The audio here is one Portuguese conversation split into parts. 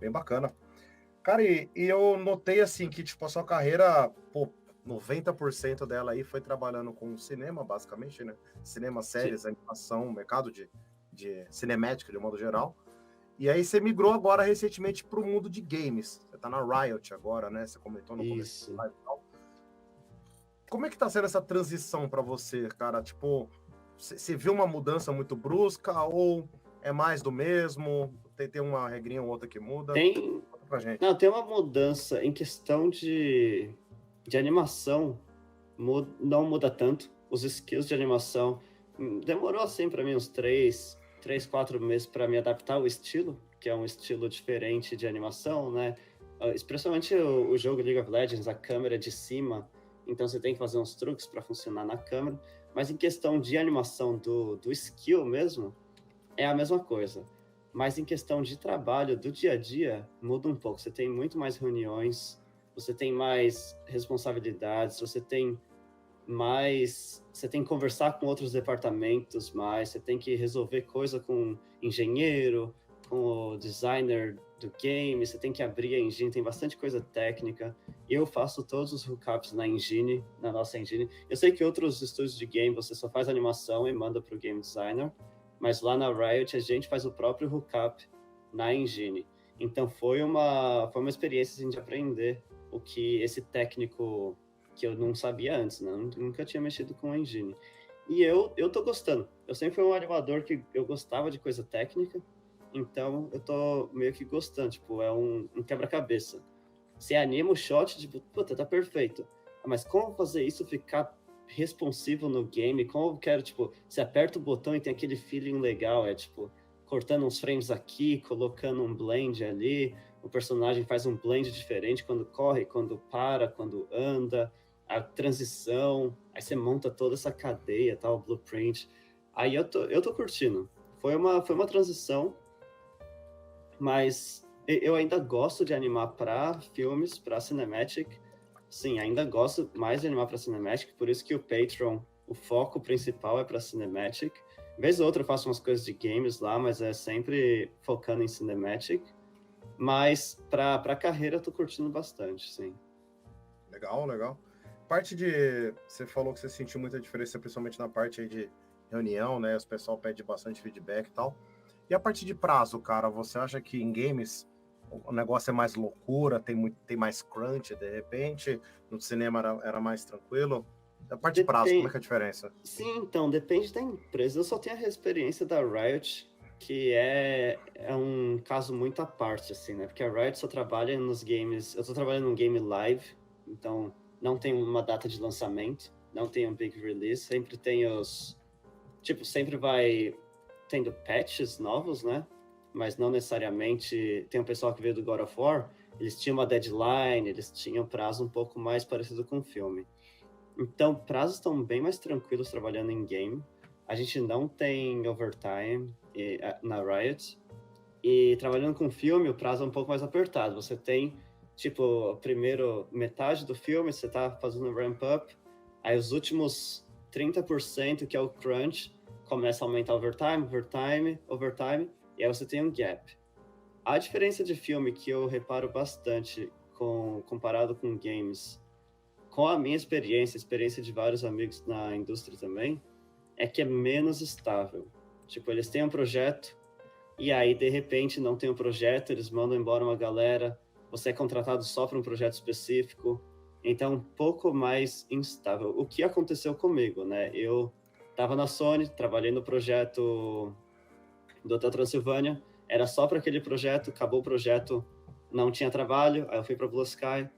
bem bacana. Cara, e eu notei assim que, tipo, a sua carreira, pô, 90% dela aí foi trabalhando com cinema, basicamente, né? Cinema, Sim. séries, animação, mercado de cinemática, de modo geral. E aí você migrou agora recentemente para o mundo de games. Você tá na Riot agora, né? Você comentou no começo da Isso. live e tal. Como é que tá sendo essa transição para você, cara? Tipo, você viu uma mudança muito brusca ou é mais do mesmo? Tem uma regrinha ou outra que muda? Tem Conta pra gente. Não, tem uma mudança em questão de animação, não muda tanto. Os skills de animação, demorou, assim, para mim uns 4 meses para me adaptar ao estilo, que é um estilo diferente de animação, né? Especialmente o jogo League of Legends, a câmera é de cima, então você tem que fazer uns truques para funcionar na câmera. Mas em questão de animação do skill mesmo, é a mesma coisa. Mas em questão de trabalho, do dia a dia, muda um pouco. Você tem muito mais reuniões, você tem mais responsabilidades, você tem que conversar com outros departamentos mais, você tem que resolver coisa com engenheiro, com o designer do game, você tem que abrir a engine, tem bastante coisa técnica. Eu faço todos os hookups na engine, na nossa engine. Eu sei que outros estúdios de game você só faz animação e manda para o game designer, mas lá na Riot a gente faz o próprio hookup na engine. Então foi uma experiência assim, de aprender o que esse técnico que eu não sabia antes, né? Eu nunca tinha mexido com engine. E eu tô gostando. Eu sempre fui um animador que eu gostava de coisa técnica, então eu tô meio que gostando. Tipo, é um quebra-cabeça. Você anima o shot, tipo, puta, tá perfeito. Mas como fazer isso ficar responsivo no game? Como eu quero, tipo, você aperta o botão e tem aquele feeling legal, é tipo, cortando uns frames aqui, colocando um blend ali, o personagem faz um blend diferente quando corre, quando para, quando anda, a transição, aí você monta toda essa cadeia, tal, o blueprint. Aí eu tô curtindo. Foi uma transição, mas eu ainda gosto de animar para filmes, para cinematic. Sim, ainda gosto mais de animar para cinematic, por isso que o Patreon, o foco principal é para cinematic. Vez ou outra eu faço umas coisas de games lá, mas é sempre focando em cinematic. Mas para carreira eu tô curtindo bastante, sim. Legal, legal. Parte de. Você falou que você sentiu muita diferença, principalmente na parte aí de reunião, né? Os pessoal pede bastante feedback e tal. E a parte de prazo, cara, você acha que em games o negócio é mais loucura, tem mais crunch de repente? No cinema era mais tranquilo? A parte de prazo, como é que Depende. é a diferença? Sim, então, depende da empresa. Eu só tenho a experiência da Riot, que é um caso muito à parte, assim, né? Porque a Riot só trabalha nos games. Eu tô trabalhando num game live, então não tem uma data de lançamento, não tem um big release, sempre tem os. Tipo, sempre vai tendo patches novos, né? Mas não necessariamente. Tem um pessoal que veio do God of War, eles tinham uma deadline, eles tinham prazo um pouco mais parecido com o filme. Então, prazos estão bem mais tranquilos trabalhando em game. A gente não tem overtime na Riot. E trabalhando com filme, o prazo é um pouco mais apertado. Você tem, tipo, primeiro metade do filme, você está fazendo ramp up, aí os últimos 30%, que é o crunch, começa a aumentar overtime, overtime, overtime, e aí você tem um gap. A diferença de filme que eu reparo bastante comparado com games, com a minha experiência de vários amigos na indústria também, é que é menos estável. Tipo, eles têm um projeto e aí, de repente, não tem um projeto, eles mandam embora uma galera, você é contratado só para um projeto específico, então um pouco mais instável. O que aconteceu comigo, né? Eu estava na Sony, trabalhei no projeto do Hotel Transilvânia, era só para aquele projeto, acabou o projeto, não tinha trabalho, aí eu fui para Blue Sky.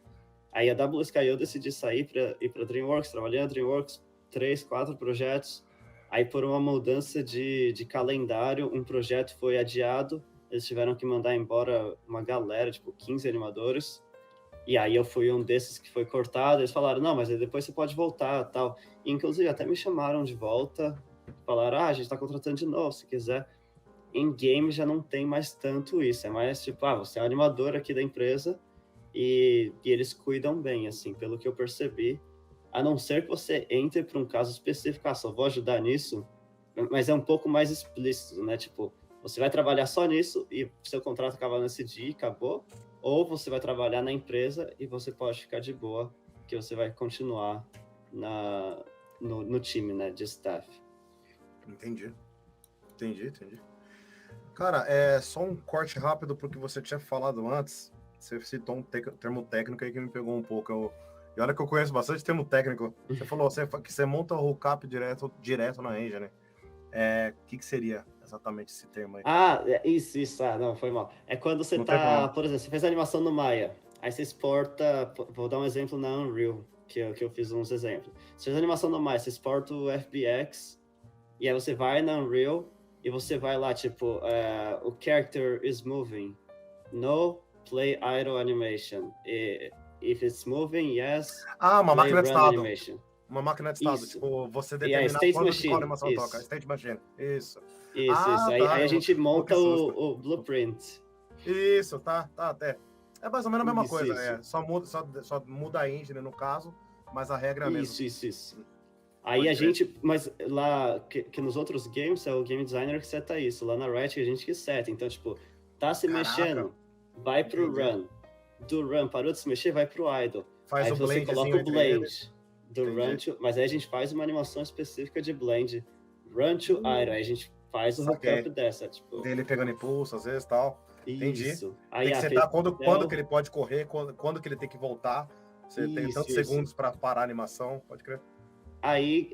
Aí a WSky eu decidi sair para ir para DreamWorks, trabalhei na DreamWorks, 3, 4 projetos. Aí por uma mudança de calendário, um projeto foi adiado, eles tiveram que mandar embora uma galera, tipo 15 animadores. E aí eu fui um desses que foi cortado, eles falaram, não, mas aí depois você pode voltar, tal. E, inclusive até me chamaram de volta, falaram, a gente tá contratando de novo, se quiser. Em game já não tem mais tanto isso, é mais tipo, você é o animador aqui da empresa, e eles cuidam bem, assim, pelo que eu percebi. A não ser que você entre para um caso específico, só vou ajudar nisso, mas é um pouco mais explícito, né? Tipo, Você vai trabalhar só nisso e seu contrato acaba nesse dia e acabou, ou você vai trabalhar na empresa e você pode ficar de boa, que você vai continuar no time, né, de staff. Entendi. Cara, é só um corte rápido porque você tinha falado antes. Você citou um termo técnico aí que me pegou um pouco. E olha que eu conheço bastante termo técnico. Você falou que você monta o hookup direto na engine. O que seria exatamente esse termo aí? Isso. Não, foi mal. É quando você Não tem problema. por exemplo, você fez a animação no Maya, aí você exporta, vou dar um exemplo na Unreal, que eu fiz uns exemplos. Você fez a animação no Maya, você exporta o FBX, e aí você vai na Unreal, e você vai lá, tipo, o character is moving, no play idle animation. If it's moving, yes, Uma play máquina de run estado. animation. Uma máquina de estado, Isso. tipo, você E aí, determinar State quando que qual Machine, animação toca. isso. State Machine, isso. Isso. Aí Tá, a gente monta que susto. o blueprint. Isso, tá, até. É mais ou menos a mesma Isso, coisa, isso. Só muda a engine no caso, mas a regra é a mesma. Isso. Aí a gente, mas lá, que nos outros games é o game designer que seta isso, lá na Riot a gente que seta, então tipo, tá se mexendo, vai pro run, do run parou de se mexer, vai pro idle, Faz aí o você coloca o blend, do run to, mas aí a gente faz uma animação específica de blend, run to idle, aí a gente faz o hookup dessa, tipo... Dele pegando impulso, às vezes, tal. Entendi. Isso. Aí, tem que setar quando que ele pode correr, quando que ele tem que voltar. Você tem tantos segundos para parar a animação, pode crer. Aí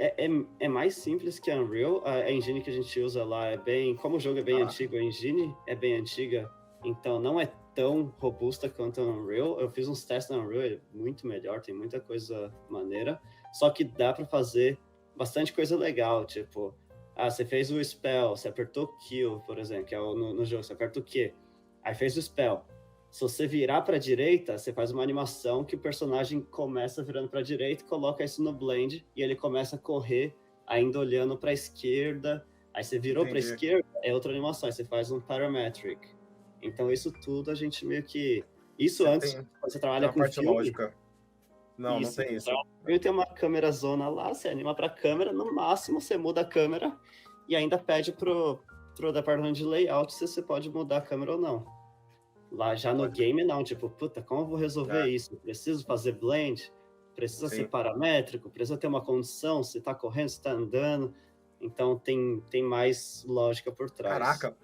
é mais simples que a Unreal. A engine que a gente usa lá é bem... Como o jogo é bem antigo, a engine é bem antiga, então não é tão robusta quanto a Unreal. Eu fiz uns testes na Unreal, é muito melhor, tem muita coisa maneira. Só que dá para fazer bastante coisa legal, tipo... você fez o spell, você apertou kill, por exemplo, que é no jogo, você aperta o Q. Aí fez o spell. Se você virar para a direita, você faz uma animação que o personagem começa virando para a direita, coloca isso no blend e ele começa a correr ainda olhando para a esquerda. Aí você virou para a esquerda, é outra animação, aí você faz um parametric. Então isso tudo a gente meio que... Isso você antes, quando você trabalha com filme... Lógica. Não tem isso. Eu tenho uma câmera zona lá, você anima para a câmera, no máximo você muda a câmera e ainda pede pro departamento de layout se você pode mudar a câmera ou não. Lá já no game não, tipo, puta, como eu vou resolver isso? Preciso fazer blend? Precisa ser paramétrico? Precisa ter uma condição? Se tá correndo, se tá andando? Então tem mais lógica por trás. Caraca,